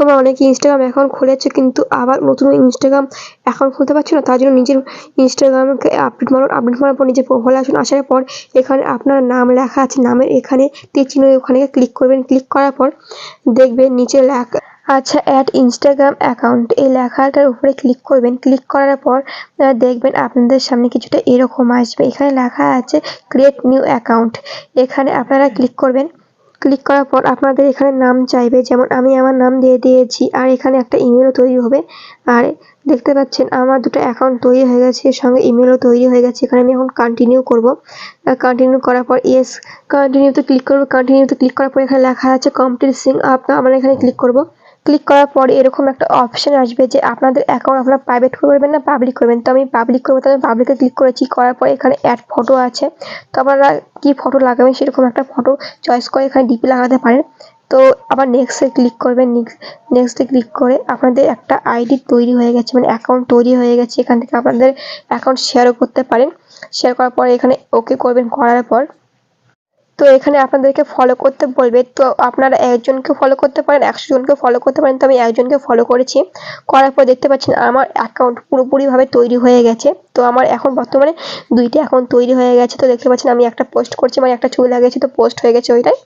তোমরা অনেকে Instagram account খুলেছো কিন্তু আবার নতুন ইনস্টাগ্রাম অ্যাকাউন্ট খুলতে পারছো না, তার জন্য নিজের ইনস্টাগ্রামকে আপডেট মারার পর নিজের প্রোফাইলে আসার পর এখানে আপনার নাম লেখা আছে, নামের এখানে তীর চিহ্ন ওখানে ক্লিক করবেন। ক্লিক করার পর দেখবেন নিচে লেখা আচ্ছা অ্যাড ইনস্টাগ্রাম অ্যাকাউন্ট, এই লেখাটার উপরে ক্লিক করবেন। ক্লিক করার পর দেখবেন আপনাদের সামনে কিছুটা এরকম আসবে, এখানে লেখা আছে ক্রিয়েট নিউ অ্যাকাউন্ট, এখানে আপনারা ক্লিক করবেন। ক্লিক করার পর আপনাদের এখানে নাম চাইবে, যেমন আমি আমার নাম দিয়ে দিয়েছি, আর এখানে একটা ইমেলও তৈরি হবে। আর দেখতে পাচ্ছেন আমার দুটো অ্যাকাউন্ট তৈরি হয়ে গেছে, এর সঙ্গে ইমেলও তৈরি হয়ে গেছে। এখানে আমি এখন কন্টিনিউ করব। কন্টিনিউ করার পর ইয়েস কন্টিনিউতে ক্লিক করব। কন্টিনিউতে ক্লিক করার পর এখানে লেখা আছে কমপ্লিট সিং আপ, আমরা এখানে ক্লিক করব। ক্লিক করার পর এরকম একটা অপশন আসবে যে আপনাদের অ্যাকাউন্ট আপনারা প্রাইভেট করবেন না পাবলিক করবেন। তো আমি পাবলিক করবো, তো আমি পাবলিকে ক্লিক করেছি। করার পর এখানে অ্যাড ফটো আছে, তো আপনারা কি ফটো লাগাবেন সেরকম একটা ফটো চয়েস করে এখানে ডিপি লাগাতে পারেন। তো আবার নেক্সটে ক্লিক করবেন। নেক্সটে ক্লিক করে আপনাদের একটা আইডি তৈরি হয়ে গেছে, মানে অ্যাকাউন্ট তৈরি হয়ে গেছে। এখান থেকে আপনাদের অ্যাকাউন্ট শেয়ারও করতে পারেন। শেয়ার করার পর এখানে ওকে করবেন। করার পর তো এখানে আপনাদেরকে ফলো করতে বলবে, তো আপনারা একজনকে ফলো করতে পারেন, 100 জনকে ফলো করতে পারেন। তো আমি একজনকে ফলো করেছি। করার পর দেখতে পাচ্ছেন আমার অ্যাকাউন্ট পুরোপুরিভাবে তৈরি হয়ে গেছে। তো আমার এখন বর্তমানে 2টা অ্যাকাউন্ট তৈরি হয়ে গেছে। তো দেখতে পাচ্ছেন আমি একটা পোস্ট করছি, মানে একটা ছবি লাগিয়েছি, তো পোস্ট হয়ে গেছে ওইটাই।